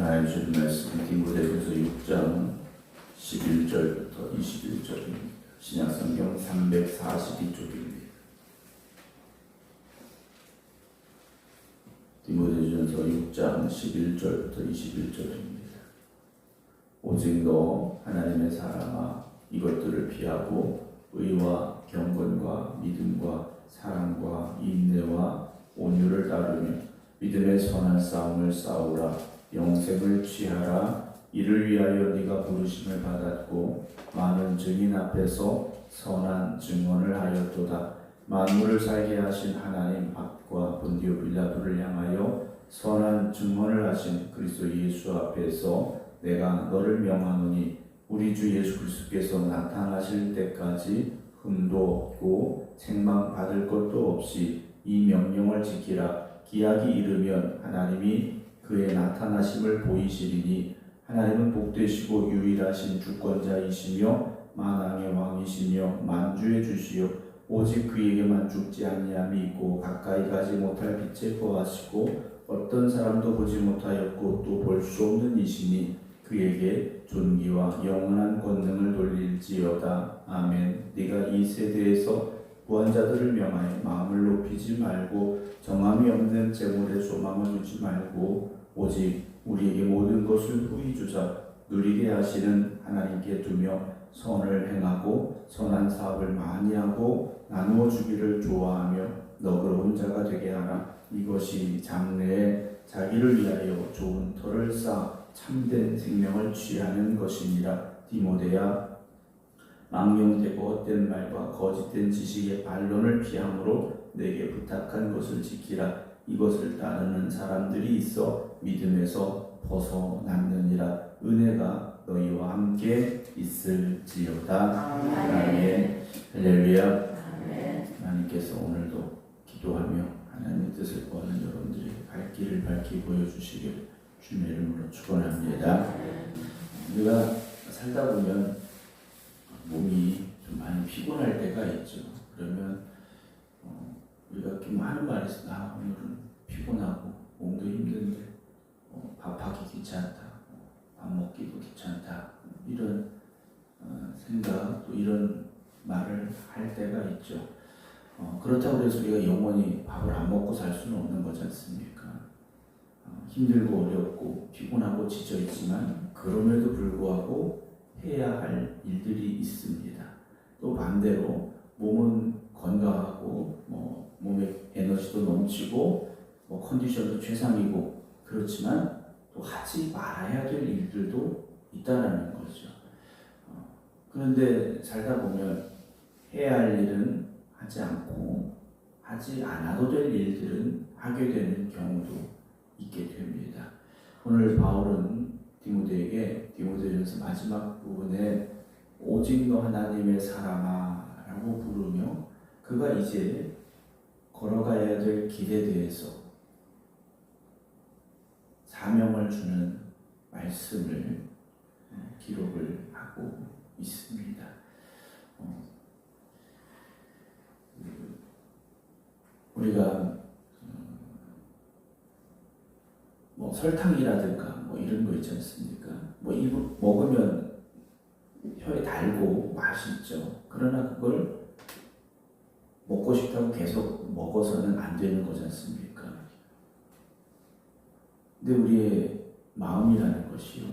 하나님 주신 말씀 디모데후서 6장 11절부터 21절입니다. 신약성경 342쪽입니다. 디모데전서 6장 11절부터 21절입니다. 오직 너 하나님의 사람아 이것들을 피하고 의와 경건과 믿음과 사랑과 인내와 온유를 따르며 믿음의 선한 싸움을 싸우라. 영생을 취하라. 이를 위하여 네가 부르심을 받았고 많은 증인 앞에서 선한 증언을 하였도다. 만물을 살게 하신 하나님 앞과 본디오 빌라도를 향하여 선한 증언을 하신 그리스도 예수 앞에서 내가 너를 명하노니 우리 주 예수 그리스도께서 나타나실 때까지 흠도 없고 책망받을 것도 없이 이 명령을 지키라. 기약이 이르면 하나님이 그의 나타나심을 보이시리니 하나님은 복되시고 유일하신 주권자이시며 만왕의 왕이시며 만주의 주시요 오직 그에게만 죽지 아니함이 있고 가까이 가지 못할 빛에 거하시고 어떤 사람도 보지 못하였고 또 볼 수 없는 이시니 그에게 존귀와 영원한 권능을 돌릴지어다. 아멘. 네가 이 세대에서 구원자들을 명하여 마음을 높이지 말고 정함이 없는 재물에 소망을 두지 말고 오직 우리에게 모든 것을 후히 주사 누리게 하시는 하나님께 두며 선을 행하고 선한 사업을 많이 하고 나누어 주기를 좋아하며 너그러운 자가 되게 하라. 이것이 장래에 자기를 위하여 좋은 터를 쌓아 참된 생명을 취하는 것이니라. 디모데야 망령되고 헛된 말과 거짓된 지식의 반론을 피함으로 내게 부탁한 것을 지키라. 이것을 따르는 사람들이 있어 믿음에서 벗어났느니라. 은혜가 너희와 함께 있을지어다. 아멘. 할렐루야. 하나님께서 오늘도 기도하며 하나님의 뜻을 구하는 여러분들이 갈 길을 밝히 보여주시길 주님의 이름으로 축원합니다. 우리가 살다 보면 몸이 좀 많이 피곤할 때가 있죠. 그러면 우리가 이렇게 하는 말이 있어. 오늘은 피곤하고 몸도 힘든데 밥하기 귀찮다, 밥 먹기도 귀찮다, 이런 생각, 또 이런 말을 할 때가 있죠. 그렇다고 해서 우리가 영원히 밥을 안 먹고 살 수는 없는 거지 않습니까? 힘들고 어렵고 피곤하고 지쳐있지만 그럼에도 불구하고 해야 할 일들이 있습니다. 또 반대로 몸은 건강하고 몸에 에너지도 넘치고 컨디션도 최상이고 그렇지만 또 하지 말아야 될 일들도 있다라는 거죠. 그런데 살다 보면 해야 할 일은 하지 않고 하지 않아도 될 일들은 하게 되는 경우도 있게 됩니다. 오늘 바울은 디모데에게 디모데전서 마지막 부분에 오직 너 하나님의 사람아 라고 부르며 그가 이제 걸어가야 될 길에 대해서 사명을 주는 말씀을 기록을 하고 있습니다. 우리가 설탕이라든가 이런 거 있지 않습니까? 이거 먹으면 혀에 달고 맛있죠. 그러나 그걸 먹고 싶다고 계속 먹어서는 안 되는 거지 않습니까? 근데 우리의 마음이라는 것이요,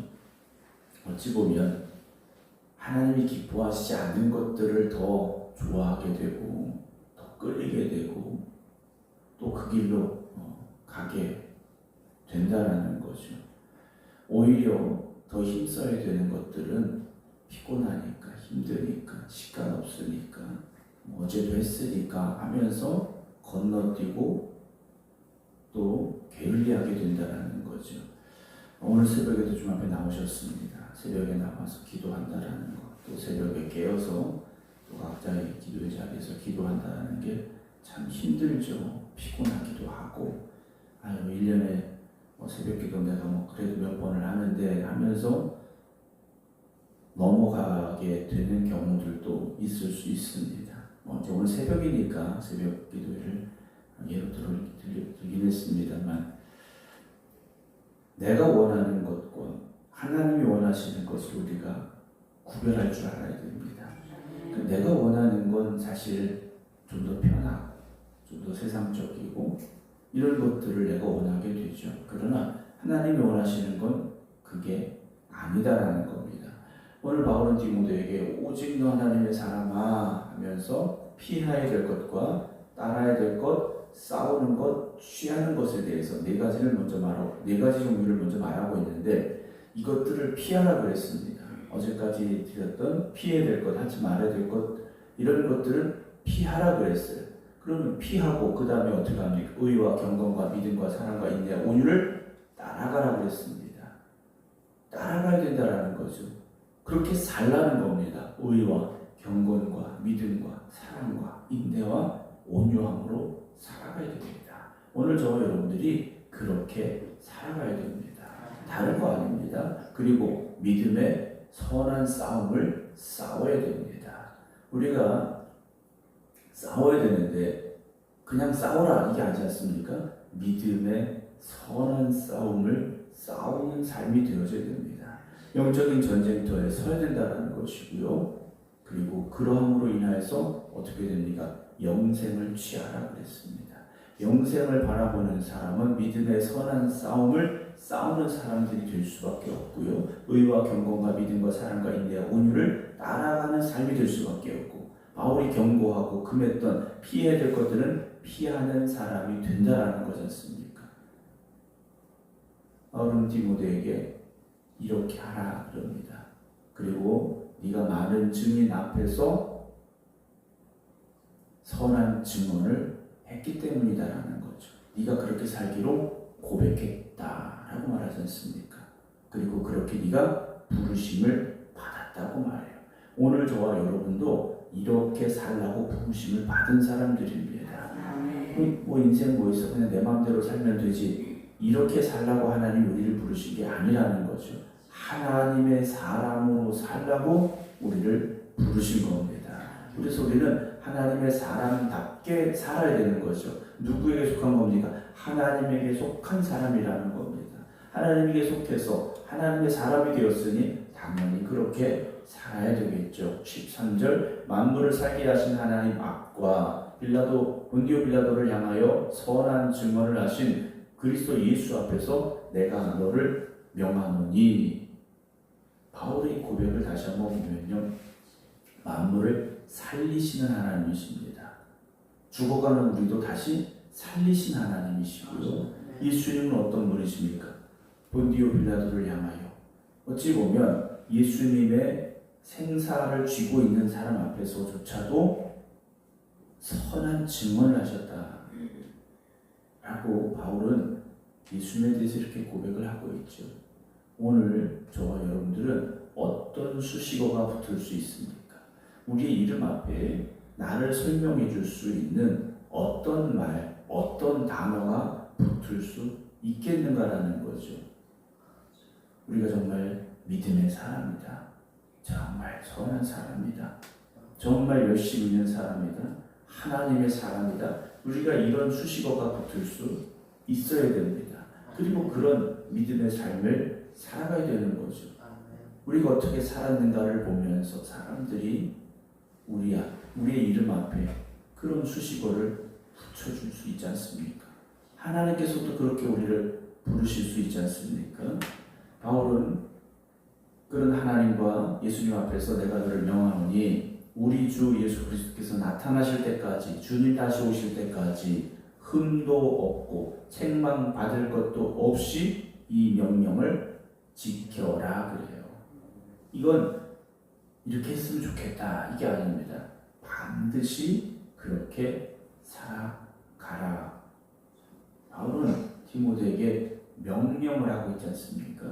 어찌 보면 하나님이 기뻐하시지 않는 것들을 더 좋아하게 되고 더 끌리게 되고 또 그 길로 가게 된다라는 거죠. 오히려 더 힘써야 되는 것들은 피곤하니까, 힘드니까, 시간 없으니까, 어제도 했으니까 하면서 건너뛰고 또 게을리하게 된다라는 거죠. 오늘 새벽에도 좀 앞에 나오셨습니다. 새벽에 나와서 기도한다라는 것, 또 새벽에 깨어서 또 각자의 기도의 자리에서 기도한다라는 게 참 힘들죠. 피곤하기도 하고 1년에 새벽 기도 내가 그래도 몇 번을 하는데 하면서 넘어가게 되는 경우들도 있을 수 있습니다. 오늘 새벽이니까 새벽 기도를 예로 들긴 했습니다만 내가 원하는 것 하나님이 원하시는 것을 우리가 구별할 줄 알아야 됩니다. 내가 원하는 건 사실 좀 더 편하고 좀 더 세상적이고 이런 것들을 내가 원하게 되죠. 그러나 하나님이 원하시는 건 그게 아니다라는 겁니다. 오늘 바울은 디모데에게 오직 너 하나님의 사람아 하면서 피해야 될 것과 따라야 될 것, 싸우는 것, 취하는 것에 대해서 네 가지를 먼저 말하고 네 가지 종류를 먼저 말하고 있는데 이것들을 피하라 그랬습니다. 어제까지 드렸던 피해야 될 것, 하지 말아야 될 것 이런 것들을 피하라 그랬어요. 그러면 피하고 그 다음에 어떻게 합니까? 의와 경건과 믿음과 사랑과 인내, 온유를 따라가라 그랬습니다. 따라가야 된다라는 거죠. 그렇게 살라는 겁니다. 의와 경건과 믿음과 사랑과 인내와 온유함으로 살아가야 됩니다. 오늘 저와 여러분들이 그렇게 살아가야 됩니다. 다른 거 아닙니다. 그리고 믿음의 선한 싸움을 싸워야 됩니다. 우리가 싸워야 되는데 그냥 싸워라 이게 아니지 않습니까? 믿음의 선한 싸움을 싸우는 삶이 되어져야 됩니다. 영적인 전쟁터에 서야 된다는 것이고요. 그리고 그러함으로 인하여서 어떻게 됩니까? 영생을 취하라 그랬습니다. 영생을 바라보는 사람은 믿음의 선한 싸움을 싸우는 사람들이 될 수밖에 없고요. 의와 경건과 믿음과 사랑과 인내와 온유를 따라가는 삶이 될 수밖에 없고 바울이 경고하고 금했던 피해야 될 것들은 피하는 사람이 된다라는 거지 않습니까? 바울은 디모데에게 이렇게 하라 그럽니다. 그리고 네가 많은 증인 앞에서 선한 증언을 했기 때문이다라는 거죠. 네가 그렇게 살기로 고백했다라고 말하지 않습니까? 그리고 그렇게 네가 부르심을 받았다고 말해요. 오늘 저와 여러분도 이렇게 살라고 부르심을 받은 사람들입니다. 뭐 인생 뭐 있어 그냥 내 마음대로 살면 되지 이렇게 살라고 하나님 우리를 부르신 게 아니라는 거죠. 하나님의 사람으로 살라고 우리를 부르신 겁니다. 그래서 우리는 하나님의 사람답게 살아야 되는 거죠. 누구에게 속한 겁니까? 하나님에게 속한 사람이라는 겁니다. 하나님에게 속해서 하나님의 사람이 되었으니 당연히 그렇게 살아야 되겠죠. 13절 만물을 살게 하신 하나님 앞과 본디오 빌라도를 향하여 선한 증언을 하신 그리스도 예수 앞에서 내가 너를 명하노니 바울의 고백을 다시 한번 보면요. 만물을 살리시는 하나님이십니다. 죽어가는 우리도 다시 살리신 하나님이시고요. 예수님은 어떤 분이십니까? 본디오 빌라도를 향하여 어찌 보면 예수님의 생사를 쥐고 있는 사람 앞에서조차도 선한 증언을 하셨다 라고 바울은 예수님에 대해서 이렇게 고백을 하고 있죠. 오늘 저와 여러분들은 어떤 수식어가 붙을 수 있습니까? 우리의 이름 앞에 나를 설명해 줄 수 있는 어떤 말, 어떤 단어가 붙을 수 있겠는가라는 거죠. 우리가 정말 믿음의 사람이다. 정말 선한 사람이다. 정말 열심히 있는 사람이다. 하나님의 사람이다. 우리가 이런 수식어가 붙을 수 있어야 됩니다. 그리고 그런 믿음의 삶을 살아가야 되는 거죠. 우리가 어떻게 살았는가를 보면서 사람들이 우리의 이름 앞에 그런 수식어를 붙여줄 수 있지 않습니까? 하나님께서도 그렇게 우리를 부르실 수 있지 않습니까? 바울은 그런 하나님과 예수님 앞에서 내가 너를 명하노니 우리 주 예수 그리스도께서 나타나실 때까지 주님 다시 오실 때까지 흠도 없고 책망받을 것도 없이 이 명령을 지켜라 그래요. 이건 이렇게 했으면 좋겠다 이게 아닙니다. 반드시 그렇게 살아가라. 바울은 디모데에게 명령을 하고 있지 않습니까?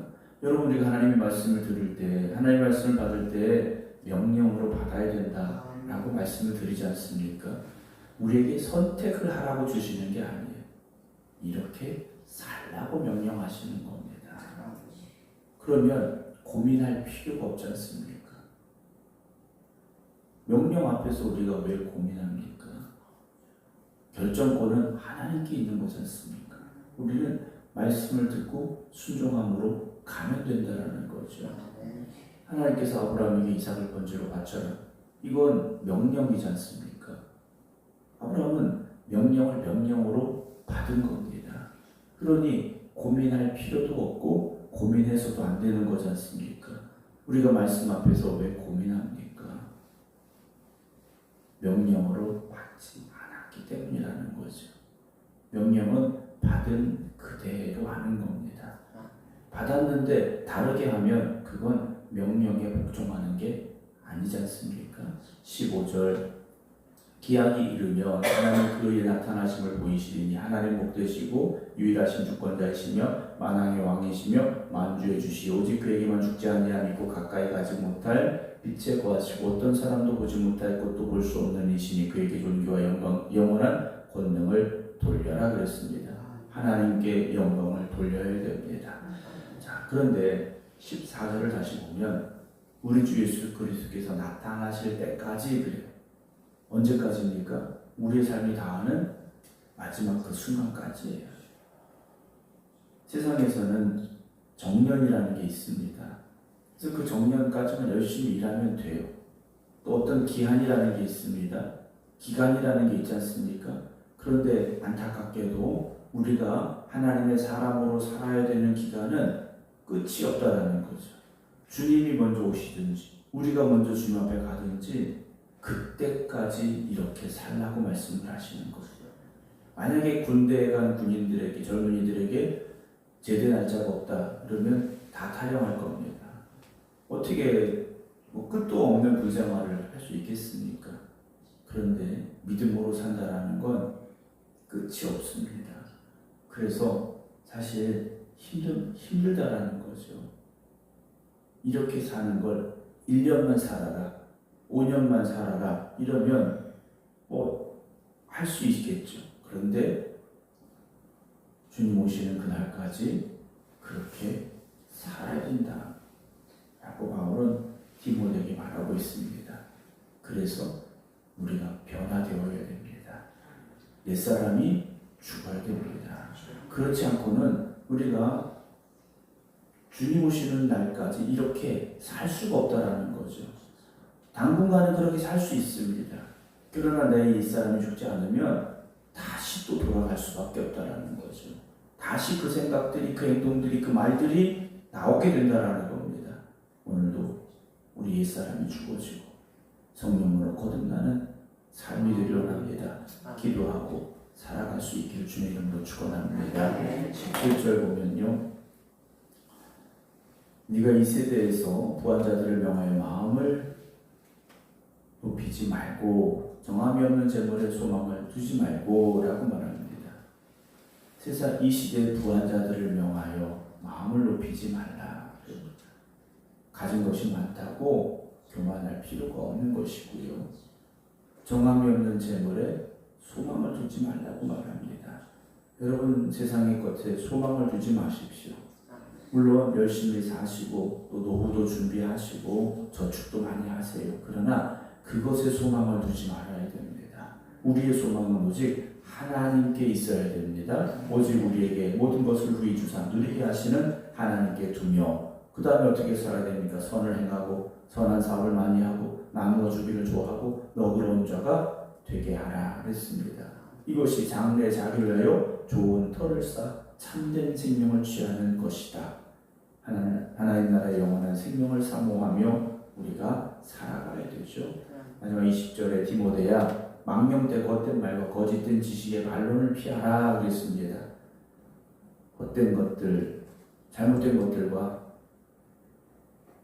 여러분 우리가 하나님의 말씀을 들을 때 하나님의 말씀을 받을 때 명령으로 받아야 된다라고 말씀을 드리지 않습니까? 우리에게 선택을 하라고 주시는 게 아니에요. 이렇게 살라고 명령하시는 겁니다. 그러면 고민할 필요가 없지 않습니까? 명령 앞에서 우리가 왜 고민합니까? 결정권은 하나님께 있는 거지 않습니까? 우리는 말씀을 듣고 순종함으로 가면 된다는 거죠. 하나님께서 아브라함에게 이삭을 번제로 바쳐라. 이건 명령이지 않습니까? 아브라함은 명령을 명령으로 받은 겁니다. 그러니 고민할 필요도 없고 고민해서도 안 되는 거지 않습니까? 우리가 말씀 앞에서 왜 고민합니까? 명령으로 받지 않았기 때문이라는 거죠. 명령은 받은 그대로 하는 겁니다. 받았는데 다르게 하면 그건 명령에 복종하는 게 아니지 않습니까? 15절 기약이 이르면 하나님 그의 나타나심을 보이시리니 하나님 복되시고 유일하신 주권자이시며 만왕의 왕이시며 만주의 주시 오직 그에게만 죽지 아니함 있고 가까이 가지 못할 빛에 거하시고 어떤 사람도 보지 못할 것도 볼 수 없는 이시니 그에게 존귀와 영원한 권능을 돌려라 그랬습니다. 하나님께 영광을 돌려야 됩니다. 자, 그런데 14절을 다시 보면 우리 주 예수 그리스도께서 나타나실 때까지 그래요. 언제까지입니까? 우리의 삶이 다하는 마지막 그 순간까지예요. 세상에서는 정년이라는 게 있습니다. 그래서 그 정년까지만 열심히 일하면 돼요. 또 어떤 기한이라는 게 있습니다. 기간이라는 게 있지 않습니까? 그런데 안타깝게도 우리가 하나님의 사람으로 살아야 되는 기간은 끝이 없다라는 거죠. 주님이 먼저 오시든지 우리가 먼저 주님 앞에 가든지 그때까지 이렇게 살라고 말씀을 하시는 거예요. 만약에 군대에 간 군인들에게 젊은이들에게 제대 날짜가 없다 그러면 다 탈영할 겁니다. 어떻게 끝도 없는 군생활을 할 수 있겠습니까? 그런데 믿음으로 산다라는 건 끝이 없습니다. 그래서 사실 힘들다라는 거죠. 이렇게 사는 걸 1년만 살아라 5년만 살아라 이러면 할 수 있겠죠. 그런데 주님 오시는 그날까지 그렇게 살아야 된다 라고 바울은 디모데에게 말하고 있습니다. 그래서 우리가 변화되어야 됩니다. 옛사람이 죽어야 됩니다. 그렇지 않고는 우리가 주님 오시는 날까지 이렇게 살 수가 없다라는 거죠. 당분간은 그렇게 살 수 있습니다. 그러나 내 옛사람이 죽지 않으면 다시 또 돌아갈 수밖에 없다라는 거죠. 다시 그 생각들이, 그 행동들이, 그 말들이 나오게 된다라는 겁니다. 오늘도 우리 옛사람이 죽어지고 성령으로 거듭나는 삶이 되리라 합니다. 기도하고 살아갈 수 있기를 주의 이름으로 축원합니다. 17절 보면요. 네가 이 세대에서 부한자들을 명하여 마음을 높이지 말고 정함이 없는 재물에 소망을 두지 말고 라고 말합니다. 세상 이 시대의 부한자들을 명하여 마음을 높이지 말라. 가진 것이 많다고 교만할 필요가 없는 것이고요. 정함이 없는 재물에 소망을 두지 말라고 말합니다. 여러분 세상의 것에 소망을 두지 마십시오. 물론 열심히 사시고 또 노후도 준비하시고 저축도 많이 하세요. 그러나 그것에 소망을 두지 말아야 됩니다. 우리의 소망은 오직 하나님께 있어야 됩니다. 오직 우리에게 모든 것을 후히 주사 누리게 하시는 하나님께 두며 그 다음에 어떻게 살아야 됩니까? 선을 행하고 선한 사업을 많이 하고 나누어 주기를 좋아하고 너그러운 자가 되게 하라 그랬습니다. 이것이 장래 자기를 위하여 좋은 터를 쌓아 참된 생명을 취하는 것이다. 하나님 나라의 영원한 생명을 사모하며 우리가 살아가야 되죠. 마지막 20절에 디모데야 망령되고 헛된 말과 거짓된 지식의 반론을 피하라 그랬습니다. 헛된 것들, 잘못된 것들과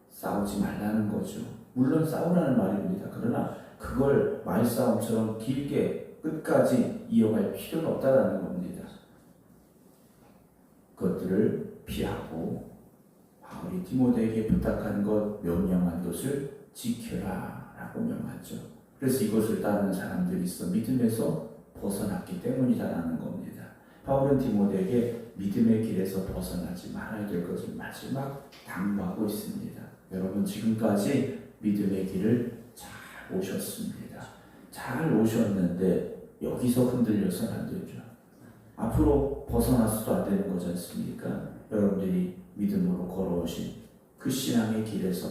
싸우지 말라는 거죠. 물론 싸우라는 말입니다. 그러나 그걸 말싸움처럼 길게 끝까지 이어갈 필요는 없다라는 겁니다. 그것들을 피하고 바울이 디모데에게 부탁한 것, 명령한 것을 지켜라 라고 명하죠. 그래서 이것을 따르는 사람들이 있어 믿음에서 벗어났기 때문이다라는 겁니다. 바울은 디모데에게 믿음의 길에서 벗어나지 말아야 될 것을 마지막 당부하고 있습니다. 여러분 지금까지 믿음의 길을 잘 오셨습니다. 잘 오셨는데 여기서 흔들려서는 안 되죠. 앞으로 벗어나서도 안 되는 거지 않습니까? 여러분들이 믿음으로 걸어온 그 신앙의 길에서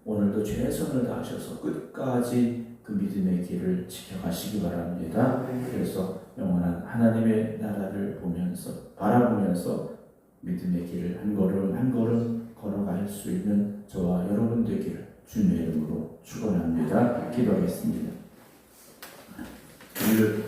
오늘도 최선을 다하셔서 끝까지 그 믿음의 길을 지켜가시기 바랍니다. 그래서 영원한 하나님의 나라를 보면서 바라보면서 믿음의 길을 한 걸음 한 걸음 걸어갈 수 있는 저와 여러분 되기를 주님의 이름으로 축원합니다. 기도하겠습니다. 우리를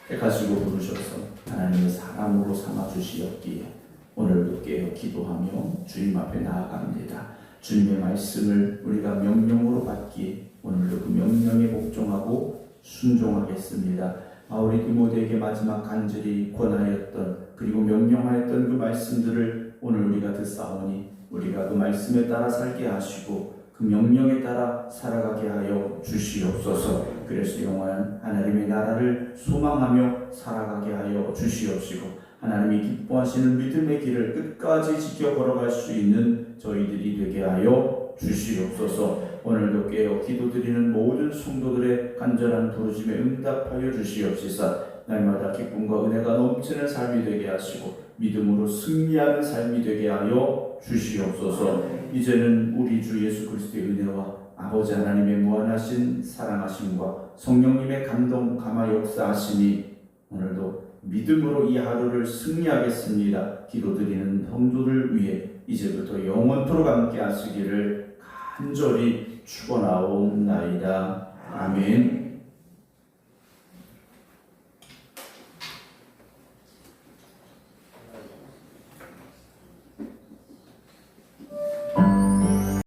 택하시고 부르셔서 하나님의 사람으로 삼아 주시었기에 오늘도 깨어 기도하며 주님 앞에 나아갑니다. 주님의 말씀을 우리가 명령으로 받기에 오늘도 그 명령에 복종하고 순종하겠습니다. 우리 디모데에게 마지막 간절히 권하였던 그리고 명령하였던 그 말씀들을 오늘 우리가 듣사오니 우리가 그 말씀에 따라 살게 하시고 그 명령에 따라 살아가게 하여 주시옵소서. 그래서 영원한 하나님의 나라를 소망하며 살아가게 하여 주시옵시고 하나님이 기뻐하시는 믿음의 길을 끝까지 지켜 걸어갈 수 있는 저희들이 되게 하여 주시옵소서. 오늘도 깨어 기도드리는 모든 성도들의 간절한 부르심에 응답하여 주시옵시사. 날마다 기쁨과 은혜가 넘치는 삶이 되게 하시고 믿음으로 승리하는 삶이 되게 하여 주시옵소서. 이제는 우리 주 예수 그리스도의 은혜와 아버지 하나님의 무한하신 사랑하심과 성령님의 감동 감화 역사하심이 오늘도 믿음으로 이 하루를 승리하겠습니다. 기도드리는 성도들 위해 이제부터 영원토록 함께 하시기를 간절히 축원하옵나이다. 아멘.